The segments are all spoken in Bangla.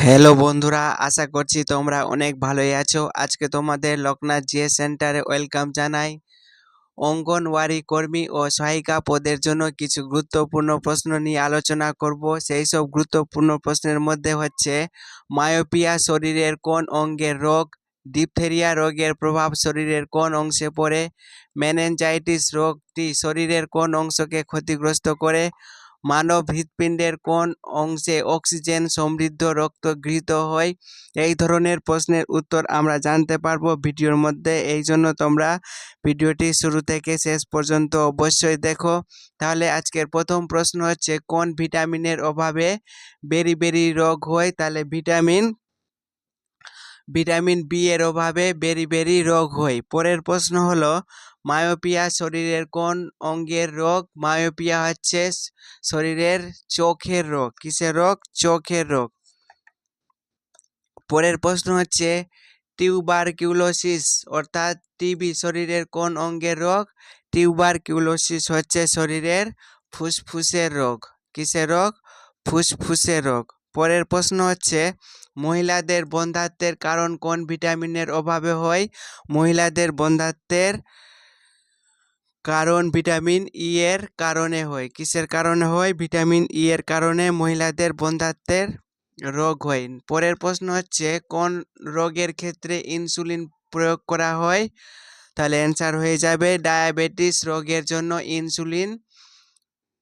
হ্যালো বন্ধুরা, আশা করছি তোমরা অনেক ভালোই আছো। আজকে তোমাদের লোকনাথ জিএস সেন্টারে ওয়েলকাম জানাই। অঙ্গনওয়াড়ি কর্মী ও সহায়িকা পদের জন্য কিছু গুরুত্বপূর্ণ প্রশ্ন নিয়ে আলোচনা করব। সেই সব গুরুত্বপূর্ণ প্রশ্নের মধ্যে হচ্ছে মায়োপিয়া শরীরের কোন অঙ্গের রোগ, ডিপথেরিয়া রোগের প্রভাব শরীরের কোন অংশে পড়ে, মেনিনজাইটিস রোগটি শরীরের কোন অংশকে ক্ষতিগ্রস্ত করে, মানব হৃৎপিণ্ডের কোন অংশে অক্সিজেন সমৃদ্ধ রক্ত গৃহীত হয়। এই ধরনের প্রশ্নের উত্তর আমরা জানতে পারবো ভিডিওর মধ্যে। এই জন্য তোমরা ভিডিওটি শুরু থেকে শেষ পর্যন্ত অবশ্যই দেখো। তাহলে আজকের প্রথম প্রশ্ন হচ্ছে কোন ভিটামিনের অভাবে বেরি রোগ হয়। তাহলে ভিটামিন বি এর অভাবে বেরি রোগ হয়। পরের প্রশ্ন হলো মায়োপিয়া শরীরের কোন অঙ্গের রোগ। মায়োপিয়া হচ্ছে শরীরের চোখের রোগ। কিসের রোগ? চোখের রোগ। পরের প্রশ্ন হচ্ছে টিউবারকিউলোসিস অর্থাৎ টিবি শরীরের কোন অঙ্গের রোগ। টিউবারকিউলোসিস হচ্ছে শরীরের ফুসফুসের রোগ। কিসের রোগ? ফুসফুসের রোগ। পরের প্রশ্ন হচ্ছে মহিলাদের বন্ধ্যাত্বের কারণ কোন ভিটামিনের অভাবে হয়। মহিলাদের বন্ধ্যাত্বের কারণ ভিটামিন ই এর কারণে হয়। কিসের কারণে হয়? ভিটামিন ই এর কারণে মহিলাদের বন্ধ্যাত্বের রোগ হয়। পরের প্রশ্ন হচ্ছে কোন রোগের ক্ষেত্রে ইনসুলিন প্রয়োগ করা হয়। তাহলে অ্যান্সার হয়ে যাবে ডায়াবেটিস রোগের জন্য ইনসুলিন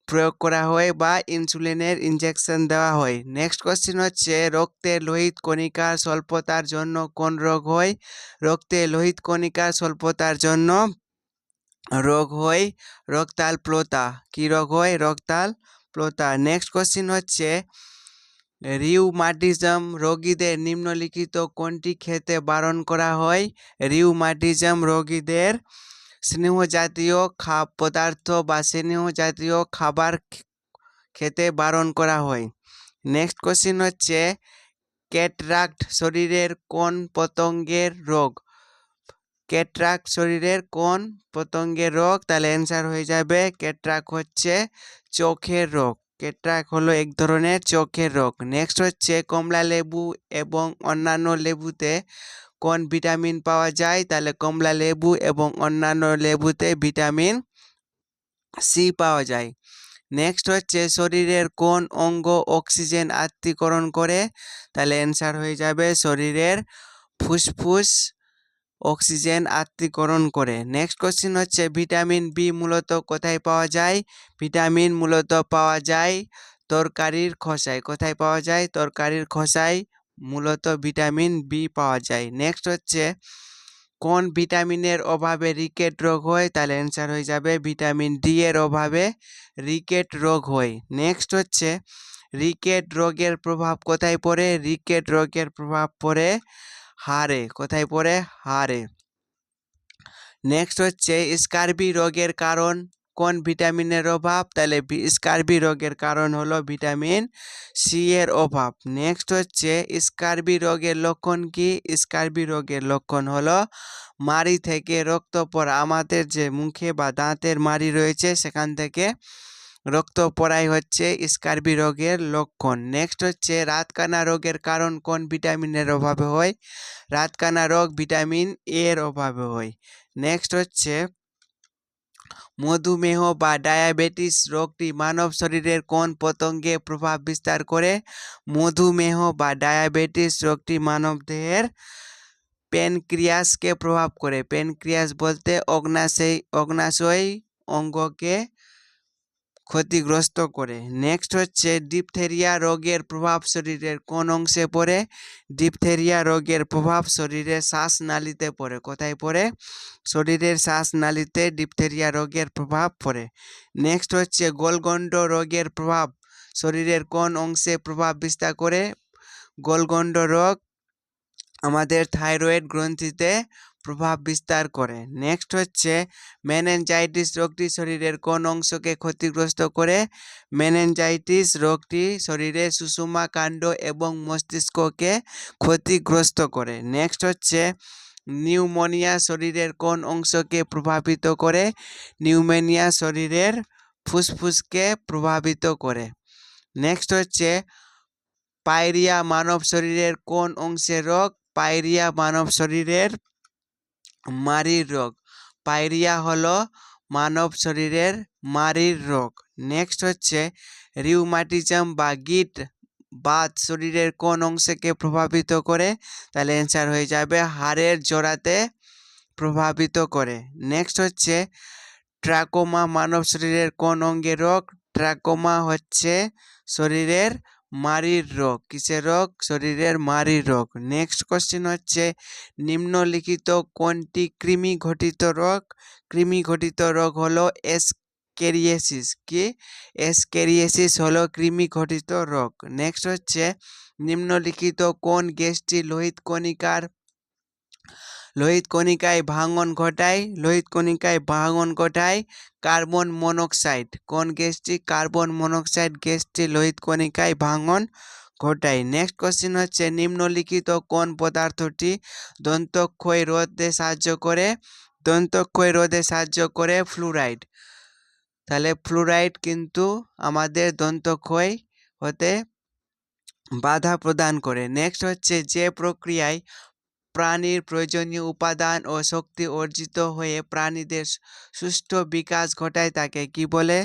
প্রয়োগ করা হয় বা ইনসুলিনের ইনজেকশন দেওয়া হয়। নেক্সট কোশ্চেন হচ্ছে রক্তে লোহিত কণিকার স্বল্পতার জন্য কোন রোগ হয়। রক্তে লোহিত কণিকার স্বল্পতার জন্য রোগ হয় রক্তাল্পতা। কি রোগ হয়? রক্তাল্পতা। নেক্সট কোশ্চেন হচ্ছে রিউমাটিজম রোগীদের নিম্নলিখিত কোনটি খেতে বারণ করা হয়। রিউমাটিজম রোগীদের স্নেহ জাতীয় পদার্থ বা স্নেহ জাতীয় খাবার খেতে বারণ করা হয়। নেক্সট কোশ্চেন হচ্ছে ক্যাটরাক্ট শরীরের কোন পতঙ্গের রোগ। ক্যাটরাক্ট শরীরের কোন পতঙ্গের রোগ। তাহলে অ্যান্সার হয়ে যাবে ক্যাটরাক্ট হচ্ছে চোখের রোগ। ক্যাটরাক্ট হলো এক ধরনের চোখের রোগ। নেক্সট হচ্ছে কমলা লেবু এবং অন্যান্য লেবুতে কোন ভিটামিন পাওয়া যায়। তাহলে কমলা লেবু এবং অন্যান্য লেবুতে ভিটামিন সি পাওয়া যায়। নেক্সট হচ্ছে শরীরের কোন অঙ্গ অক্সিজেন আত্তীকরণ করে। তাহলে অ্যান্সার হয়ে যাবে শরীরের ফুসফুস অক্সিজেন আত্তীকরণ করে। নেক্সট কোশ্চেন হচ্ছে ভিটামিন বি মূলত কোথায় পাওয়া যায়। ভিটামিন মূলত পাওয়া যায় তরকারির খোসায়। কোথায় পাওয়া যায়? তরকারির খোসায় মূলত ভিটামিন বি পাওয়া যায়। নেক্সট হচ্ছে কোন ভিটামিনের অভাবে রিকেট রোগ হয়। তাহলে অ্যান্সার হয়ে যাবে ভিটামিন ডি এর অভাবে রিকেট রোগ হয়। নেক্সট হচ্ছে রিকেট রোগের প্রভাব কোথায় পড়ে। রিকেট রোগের প্রভাব পড়ে হাড়ে। কোথায় পড়ে? হাড়ে। নেক্সট হচ্ছে স্কারবি রোগের কারণ কোন ভিটামিনের অভাব। তাহলে স্কারবি রোগের কারণ হলো ভিটামিন সি এর অভাব। নেক্সট হচ্ছে স্কারবি রোগের লক্ষণ কি। স্কারবি রোগের লক্ষণ হলো মাড়ি থেকে রক্ত পড়া। আমাদের যে মুখে বা দাঁতের মাড়ি রয়েছে সেখান থেকে রক্ত পড়াই হচ্ছে স্কারবি রোগের লক্ষণ। নেক্সট হচ্ছে রাতকানা রোগের কারণ কোন ভিটামিনের অভাবে হয়। রাতকানা রোগ ভিটামিন এ এর অভাবে হয়। নেক্সট হচ্ছে মধুমেহ বা ডায়াবেটিস রোগটি মানব শরীরের কোন পতঙ্গে প্রভাব বিস্তার করে। মধুমেহ বা ডায়াবেটিস রোগটি মানব দেহের প্যানক্রিয়াসকে প্রভাব করে। প্যানক্রিয়াস বলতে অগ্নাশয় অঙ্গকে ক্ষতিগ্রস্ত করে। নেক্সট হচ্ছে ডিপথেরিয়া রোগের প্রভাব শরীরের কোন অংশে পড়ে। ডিপথেরিয়া রোগের প্রভাব শরীরের শ্বাসনালীতে পড়ে। কোথায় পড়ে? শরীরের শ্বাসনালীতে ডিপথেরিয়া রোগের প্রভাব পড়ে। নেক্সট হচ্ছে গোলগণ্ড রোগের প্রভাব শরীরের কোন অংশে প্রভাব বিস্তার করে। গোলগণ্ড রোগ আমাদের থাইরয়েড গ্রন্থিতে প্রভাব বিস্তার করে। নেক্সট হচ্ছে মেনিনজাইটিস রোগটি শরীরের কোন অংশকে ক্ষতিগ্রস্ত করে। মেনিনজাইটিস রোগটি শরীরের সুষুম্না কাণ্ড এবং মস্তিষ্ককে ক্ষতিগ্রস্ত করে। নেক্সট হচ্ছে নিউমোনিয়া শরীরের কোন অংশকে প্রভাবিত করে। নিউমোনিয়া শরীরের ফুসফুসকে প্রভাবিত করে। নেক্সট হচ্ছে পায়রিয়া মানব শরীরের কোন অংশের রোগ? পায়রিয়া মানব শরীরের মাড়ির রোগ। পায়রিয়া হলো মানব শরীরের মাড়ির রোগ। নেক্সট হচ্ছে রিউমাটিজম বা গিট বাত শরীরের কোন অংশকে প্রভাবিত করে? তাহলে অ্যান্সার হয়ে যাবে হাড়ের জোড়াতে প্রভাবিত করে। নেক্সট হচ্ছে ট্রাকোমা মানব শরীরের কোন অঙ্গের রোগ? ট্রাকোমা হচ্ছে শরীরের মাড়ির রোগ। কিসের রোগ? শরীরের মাড়ির রোগ। নেক্সট কোশ্চেন হচ্ছে নিম্নলিখিত কোনটি কৃমি ঘটিত রোগ? কৃমি ঘটিত রোগ হলো এসকেরিয়েসিস। কি? এসকেরিয়েসিস হলো কৃমি ঘটিত রোগ। নেক্সট হচ্ছে নিম্নলিখিত কোন গ্যাসটি লোহিত কণিকায় ভাঙন ঘটায়? লোহিত কণিকায় ভাঙন ঘটায় কার্বন মনোক্সাইড। কোন গ্যাসটি? কার্বন মনোক্সাইড গ্যাসটি লোহিত কণিকায় ভাঙন ঘটায়। নেক্সট কোশ্চেন হচ্ছে নিম্নলিখিত কোন পদার্থটি দন্তক্ষয় রোধে সাহায্য করে? দন্তক্ষয় রোধে সাহায্য করে ফ্লুরাইড। তাহলে ফ্লুরাইড কিন্তু আমাদের দন্তক্ষয় হতে বাধা প্রদান করে। নেক্সট হচ্ছে যে প্রক্রিয়ায় প্রাণীর প্রয়োজনীয় উপাদান ও শক্তি অর্জিত হয়ে প্রাণীদের সুষ্ঠু বিকাশ ঘটায় তাকে কি বলে?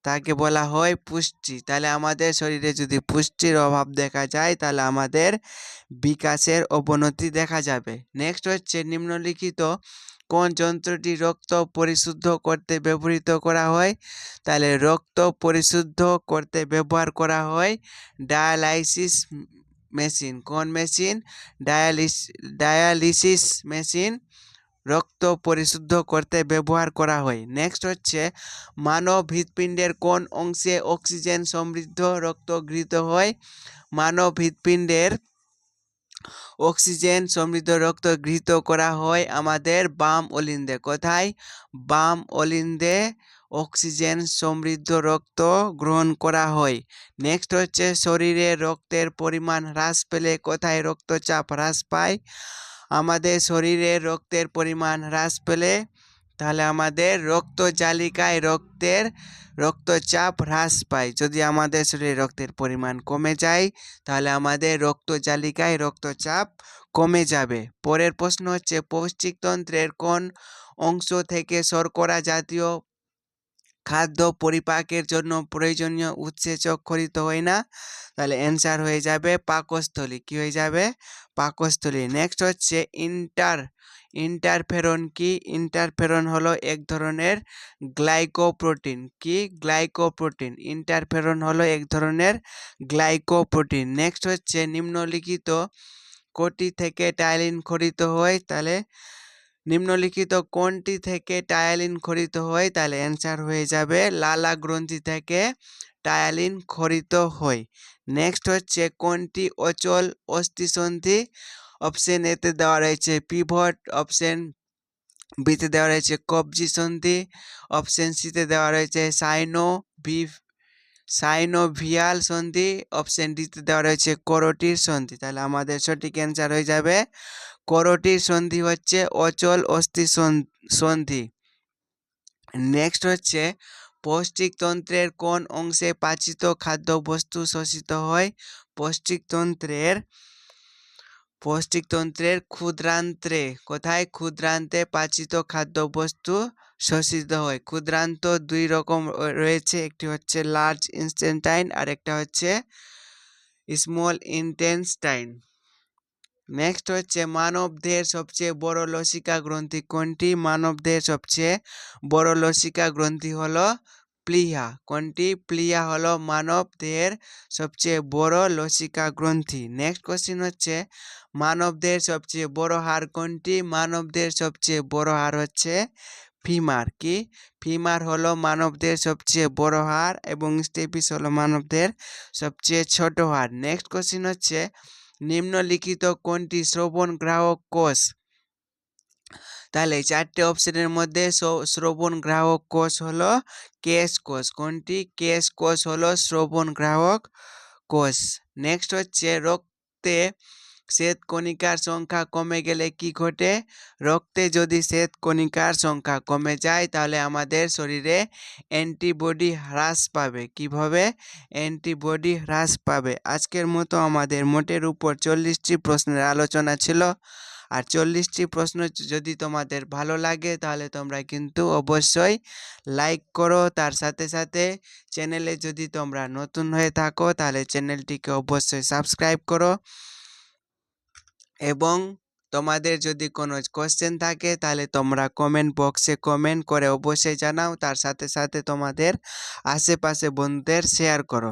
তাকে বলা হয় পুষ্টি। তাহলে আমাদের শরীরে যদি পুষ্টির অভাব দেখা যায় তাহলে আমাদের বিকাশের অবনতি দেখা যাবে। নেক্সট হচ্ছে নিম্নলিখিত কোন যন্ত্রটি রক্ত পরিশুদ্ধ করতে ব্যবহৃত করা হয়? তাহলে রক্ত পরিশুদ্ধ করতে ব্যবহার করা হয় ডায়ালাইসিস মেশিন। কোন মেশিন? ডায়ালিসিস মেশিন রক্ত পরিশুদ্ধ করতে ব্যবহার করা হয়। নেক্সট হচ্ছে মানব হৃৎপিণ্ডের কোন অংশে অক্সিজেন সমৃদ্ধ রক্ত গৃহীত হয়? মানব হৃৎপিণ্ডের অক্সিজেন সমৃদ্ধ রক্ত গৃহীত করা হয় আমাদের বাম অলিন্দে। কোথায়? বাম অলিন্দে অক্সিজেন সমৃদ্ধ রক্ত গ্রহণ করা হয়। নেক্সট হচ্ছে শরীরে রক্তের পরিমাণ হ্রাস পেলে কোথায় রক্তচাপ হ্রাস পায়? আমাদের শরীরে রক্তের পরিমাণ হ্রাস পেলে তাহলে আমাদের রক্তজালিকায় রক্তচাপ হ্রাস পায়। যদি আমাদের শরীরে রক্তের পরিমাণ কমে যায় তাহলে আমাদের রক্তজালিকায় রক্তচাপ কমে যাবে। পরের প্রশ্ন হচ্ছে পৌষ্টিকতন্ত্রের কোন অংশ থেকে শর্করা জাতীয় খাদ্য পরিপাকের জন্য প্রয়োজনীয় উৎসেচক খরিত হয় না? তাহলে অ্যান্সার হয়ে যাবে পাকস্থলী। কি হয়ে যাবে? পাকস্থলী। নেক্সট হচ্ছে ইন্টারফেরন কি? ইন্টারফেরন হলো এক ধরনের গ্লাইকোপ্রোটিন। কি? গ্লাইকোপ্রোটিন। ইন্টারফেরন হলো এক ধরনের গ্লাইকোপ্রোটিন। নেক্সট হচ্ছে নিম্নলিখিত কোটি থেকে টায়ালিন খরিত হয়? তাহলে নিম্নলিখিত কোনটি থেকে টায়ালিন খরিত হয়? তাহলে অ্যান্সার হয়ে যাবে লালা গ্রন্থি থেকে টায়ালিন খরিত হয়। নেক্সট হচ্ছে কোনটি অচল অস্থিসন্ধি? অপশন এতে দেওয়া রয়েছে পিভট, অপশন বিতে দেওয়া রয়েছে কবজি সন্ধি, অপশন সিতে দেওয়া রয়েছে সাইনোভিয়াল সন্ধি, অপশন ডিতে দেওয়া রয়েছে করোটির সন্ধি। তাহলে আমাদের সঠিক অ্যান্সার হয়ে যাবে করোটির সন্ধি হচ্ছে অচল অস্থি সন্ধি। নেক্সট হচ্ছে পৌষ্টিকতন্ত্রের কোন অংশে পাচিত খাদ্যবস্তু শোষিত হয়? পৌষ্টিকতন্ত্রের ক্ষুদ্রান্তে। কোথায়? ক্ষুদ্রান্তে পাচিত খাদ্যবস্তু শোষিত হয়। ক্ষুদ্রান্ত দুই রকম রয়েছে, একটি হচ্ছে লার্জ ইনস্টেন্টাইন আর একটা হচ্ছে স্মল ইন্টেস্টাইন। নেক্সট হচ্ছে মানবদেহের সবচেয়ে বড় লসিকা গ্রন্থি কোনটি? মানবদেহের সবচেয়ে বড় লসিকা গ্রন্থি হলো প্লিহা। কোনটি? প্লিহা হলো মানবদেহের সবচেয়ে বড় লসিকা গ্রন্থি। নেক্সট কোশ্চেন হচ্ছে মানবদেহের সবচেয়ে বড় হাড় কোনটি? মানবদেহের সবচেয়ে বড় হাড় হচ্ছে ফিমার। কি? ফিমার হলো মানবদেহের সবচেয়ে বড় হাড় এবং স্টেপিস হলো মানবদেহের সবচেয়ে ছোট হাড়। নেক্সট কোশ্চেন হচ্ছে নিম্নলিখিত কোনটি শ্রবণ গ্রাহক কোষ? তাহলে চারটে অপশনের মধ্যে শ্রবণ গ্রাহক কোষ হলো কেশ কোষ। কোনটি? কেশ কোষ হলো শ্রবণ গ্রাহক কোষ। নেক্সট হচ্ছে রক্তে শ্বেতকণিকার সংখ্যা কমে গেলে কি ঘটে? রক্তে যদি শ্বেতকণিকার সংখ্যা কমে যায় তাহলে আমাদের শরীরে অ্যান্টিবডি হ্রাস পাবে। কিভাবে অ্যান্টিবডি হ্রাস পাবে? আজকের মতো আমাদের মোটের উপর 40টি প্রশ্নের আলোচনা ছিল। আর 40টি প্রশ্ন যদি তোমাদের ভালো লাগে তাহলে তোমরা কিন্তু অবশ্যই লাইক করো। তার সাথে সাথে চ্যানেলে যদি তোমরা নতুন হয়ে থাকো তাহলে চ্যানেলটিকে অবশ্যই সাবস্ক্রাইব করো। এবং তোমাদের যদি কোনো কোশ্চেন থাকে তাহলে তোমরা কমেন্ট বক্সে কমেন্ট করে অবশ্যই জানাও। তার সাথে সাথে তোমাদের আশেপাশে বন্ধুদের শেয়ার করো।